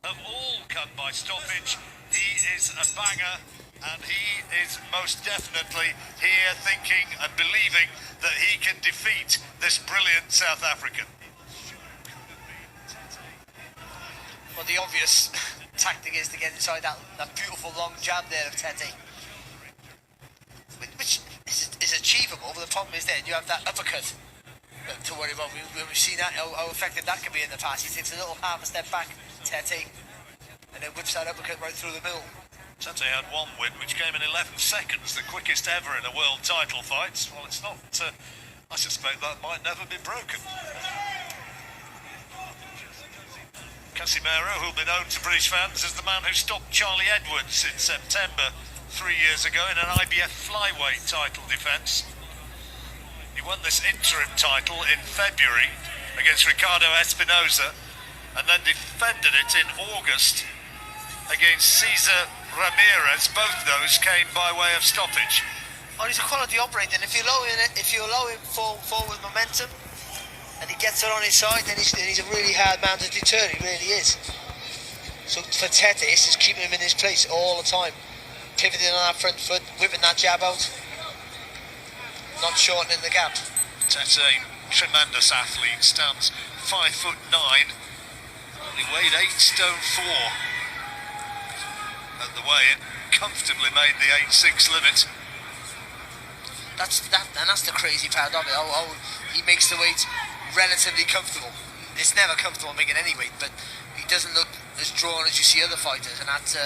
have all come by stoppage. He is a banger, and he is most definitely here thinking and believing that he can defeat this brilliant South African. Well, the obvious tactic is to get inside that beautiful long jab there of Tete, which is achievable, but the problem is then you have that uppercut to worry about. We've seen that, how effective that can be in the past. He takes a little half a step back, Tete, and then whips that uppercut right through the middle. Tete had one win, which came in 11 seconds, the quickest ever in a world title fight. Well, it's not, I suspect that might never be broken. Casimero, who'll be known to British fans as the man who stopped Charlie Edwards in September 3 years ago in an IBF flyweight title defence. He won this interim title in February against Ricardo Espinosa, and then defended it in August against Cesar Ramirez. Both those came by way of stoppage. Oh, he's a quality operator, and if you allow him forward momentum, and he gets it on his side, then he's a really hard man to deter. He really is. So for Tete, it's just keeping him in his place all the time, pivoting on that front foot, whipping that jab out, not shortening the gap. Tete, tremendous athlete, stands 5'9", only weighed 8 stone 4 at the weigh-in, comfortably made the 8'6" limit. That's the crazy part of it. How he makes the weight relatively comfortable. It's never comfortable making any weight, but he doesn't look as drawn as you see other fighters, and that's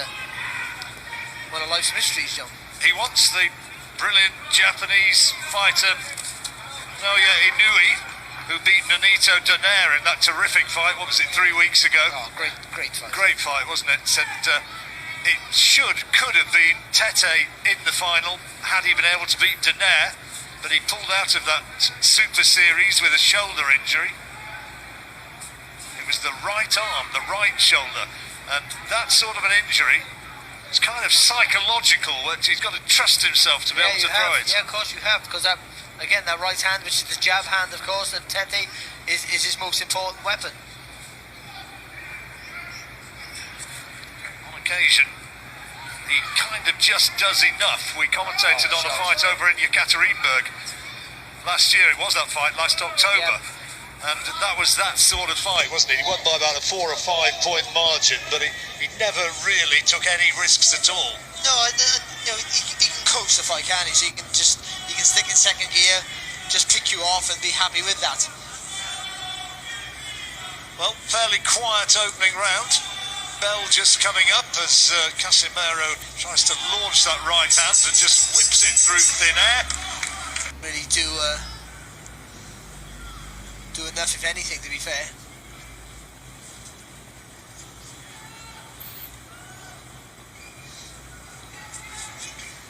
one of life's mysteries, John. He wants the brilliant Japanese fighter Naoya Inoue, who beat Nonito Donaire in that terrific fight. What was it, 3 weeks ago? Oh, great fight. Great fight, wasn't it? And it could have been Tete in the final had he been able to beat Donaire, but he pulled out of that Super Series with a shoulder injury. It was the right arm, the right shoulder, and that sort of an injury, it's kind of psychological. He's got to trust himself to be able to throw it. Yeah, of course you have, because that right hand, which is the jab hand, of course, and Tete is his most important weapon. On occasion, he kind of just does enough. We commentated on a fight over in Yekaterinburg last year. It was that fight last October. Yeah. And that was that sort of fight, wasn't it? He won by about a 4 or 5 point margin, but he never really took any risks at all. No, he can coast the fight, can't he? So he can stick in second gear, just pick you off and be happy with that. Well, fairly quiet opening round. Bell just coming up as Casimero tries to launch that right hand and just whips it through thin air. Really do enough, if anything, to be fair.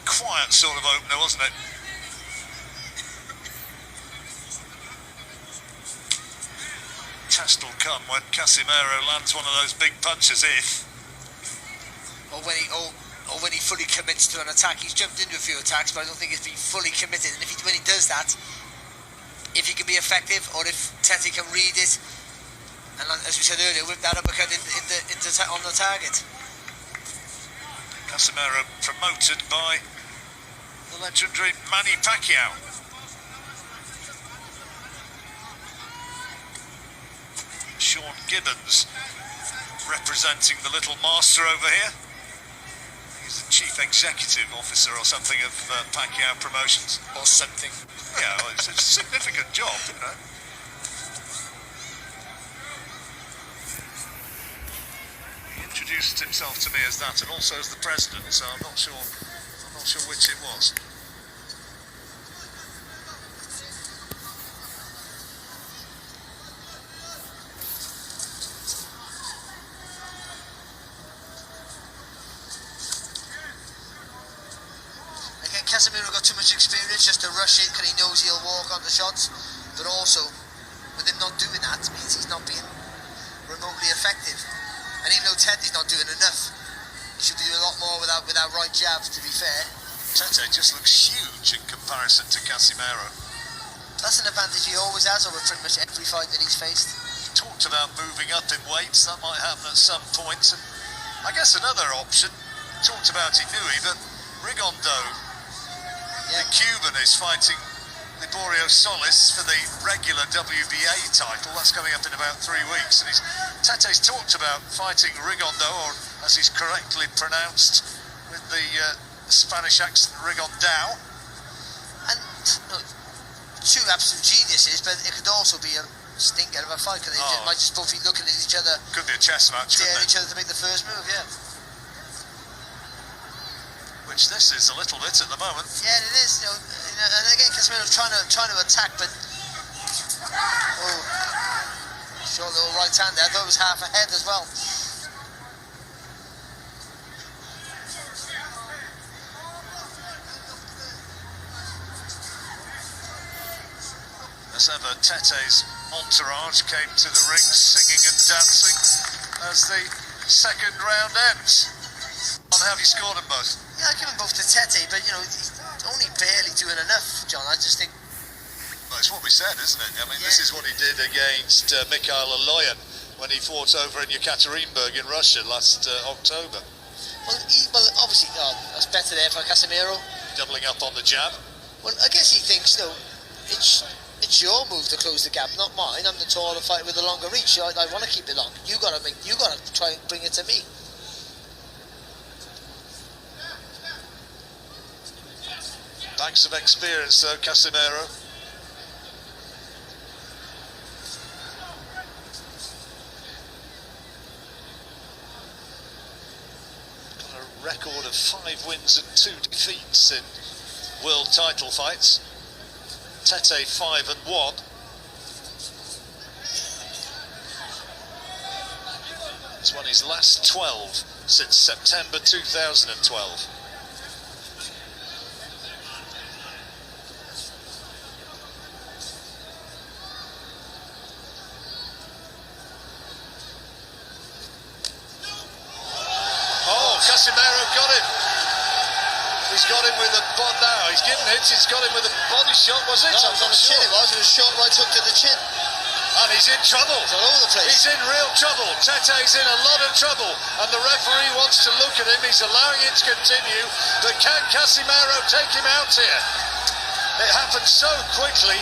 Quiet sort of opener, wasn't it? Test will come when Casimero lands one of those big punches, or when he fully commits to an attack. He's jumped into a few attacks, but I don't think he's been fully committed. And when he does that, if he can be effective, or if Tete can read it, and as we said earlier, whip that uppercut on the target. Casimero promoted by the legendary Manny Pacquiao. Sean Gibbons representing the little master over here. He's the chief executive officer or something of Pacquiao Promotions. Or something. Yeah, well, it's a significant job, you know. He introduced himself to me as that, and also as the president, so I'm not sure which it was. Casimero got too much experience just to rush it because he knows he'll walk on the shots, but also with him not doing that means he's not being remotely effective. And even though Tete's not doing enough, he should be doing a lot more with that right jab, to be fair. Tete just looks huge in comparison to Casimero. That's an advantage he always has over pretty much every fight that he's faced. talked about moving up in weights. That might happen at some point. And I guess another option, talked about Inui, but Rigondo, the Cuban, is fighting Liborio Solis for the regular WBA title. That's coming up in about 3 weeks. And Tete's talked about fighting Rigondo, or as he's correctly pronounced with the Spanish accent, Rigondao. And look, two absolute geniuses, but it could also be a stinker of a fight, because they might just both be looking at each other. Could be a chess match, couldn't it? Each other to make the first move, yeah. Which this is a little bit at the moment. Yeah, it is. And again, Casimero's trying to attack, but short little right hand there. I thought it was half a head as well. As ever, Tete's entourage came to the ring singing and dancing as the second round ends. How have you scored them both? Yeah, I give them both to Tete, but he's only barely doing enough, John. I just think. Well, it's what we said, isn't it? I mean, this is what he did against Mikhail Aloyan when he fought over in Yekaterinburg in Russia last October. Well, obviously, that's better there for Casimero. Doubling up on the jab. Well, I guess he thinks, it's your move to close the gap, not mine. I'm the taller fighter with the longer reach. I want to keep it long. You got to try and bring it to me. Banks of experience, though, Casimero. Got a record of 5 wins and 2 defeats in world title fights. Tete 5-1. He's won his last 12 since September 2012. Casimero got him. He's got him with a body now. He's given hits. He's got him with a body shot. Was it? No, it was on the chin. It was a short right hook to the chin. And he's in trouble. He's all over the place. He's in real trouble. Tete's in a lot of trouble. And the referee wants to look at him. He's allowing it to continue. But can Casimero take him out here? It happened so quickly.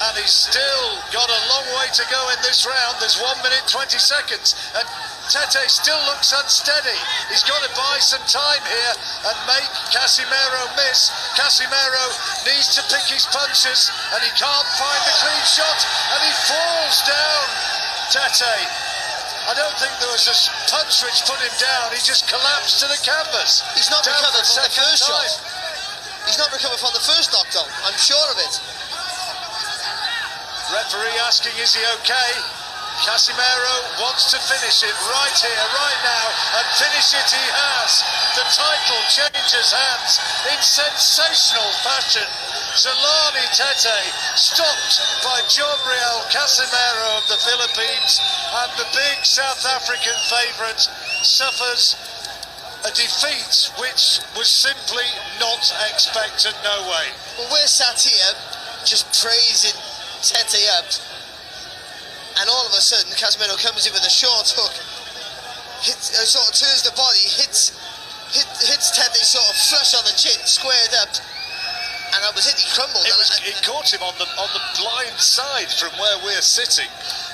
And he's still got a long way to go in this round. There's 1 minute 20 seconds. And Tete still looks unsteady. He's got to buy some time here and make Casimero miss. Casimero needs to pick his punches, and he can't find the clean shot, and he falls down. Tete, I don't think there was a punch which put him down. He just collapsed to the canvas. He's not recovered from the first shot. He's not recovered from the first knockdown. I'm sure of it. Referee asking, is he okay? Casimero wants to finish it right here, right now, and finish it he has. The title changes hands in sensational fashion. Zolani TETE stopped by Riel Casimero of the Philippines, and the big South African favourite suffers a defeat which was simply not expected, no way. Well, we're sat here just praising Tete up, and all of a sudden Casimero comes in with a short hook, sort of turns the body, hits Tete sort of flush on the chin, squared up, and that was it. He crumbled. It caught him on the blind side from where we're sitting,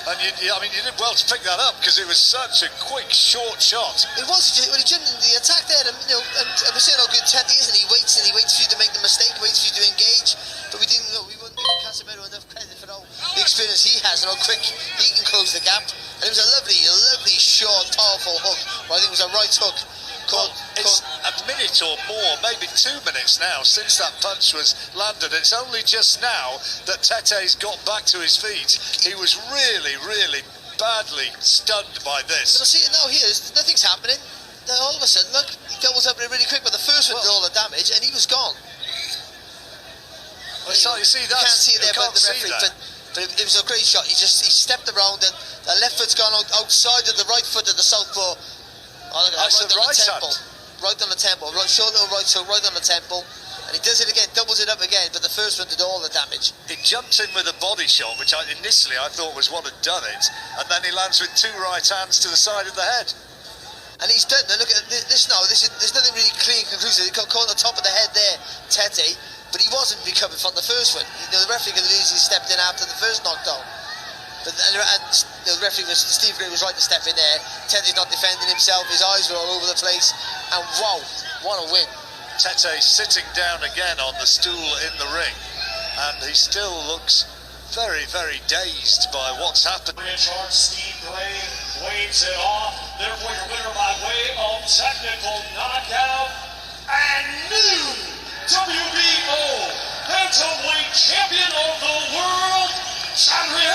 and you did well to pick that up because it was such a quick, short shot. It was. When he jumped into the attack there, and we're saying how good Tete is, and he waits for you to make the mistake, waits for you to engage, but we wouldn't give Casimero enough credit for all the experience he has and how quick he can close the gap. And it was a lovely, short, powerful hook. Well, I think it was a right hook. It's a minute or more, maybe 2 minutes now since that punch was landed. It's only just now that Tete's got back to his feet. He was really, really badly stunned by this. But I see it now here. Nothing's happening. Then all of a sudden, look, he doubles up really quick, but the first one did all the damage, and he was gone. Well, so you see that? You can't see it there by the referee, but it was a great shot. He stepped around, and the left foot's gone outside of the right foot of the southpaw. Right on the temple. Right on the temple. Short little right hook, right on the temple. And And he does it again, doubles it up again, but the first one did all the damage. He jumped in with a body shot, which initially I thought was what had done it, and then he lands with 2 right hands to the side of the head. And he's done. Now look at this now. There's nothing really clear and conclusive. He got caught on the top of the head there, Tete, but he wasn't recovering from the first one. You know, the referee could have easily stepped in after the first knockdown. But the referee, Steve Gray, was right to step in there. Tete's not defending himself. His eyes were all over the place. And wow, what a win. Tete sitting down again on the stool in the ring, and he still looks very, very dazed by what's happened. Steve Gray waves it off. Therefore, your winner by way of technical knockout and new WBO Bantamweight champion of the world, Riel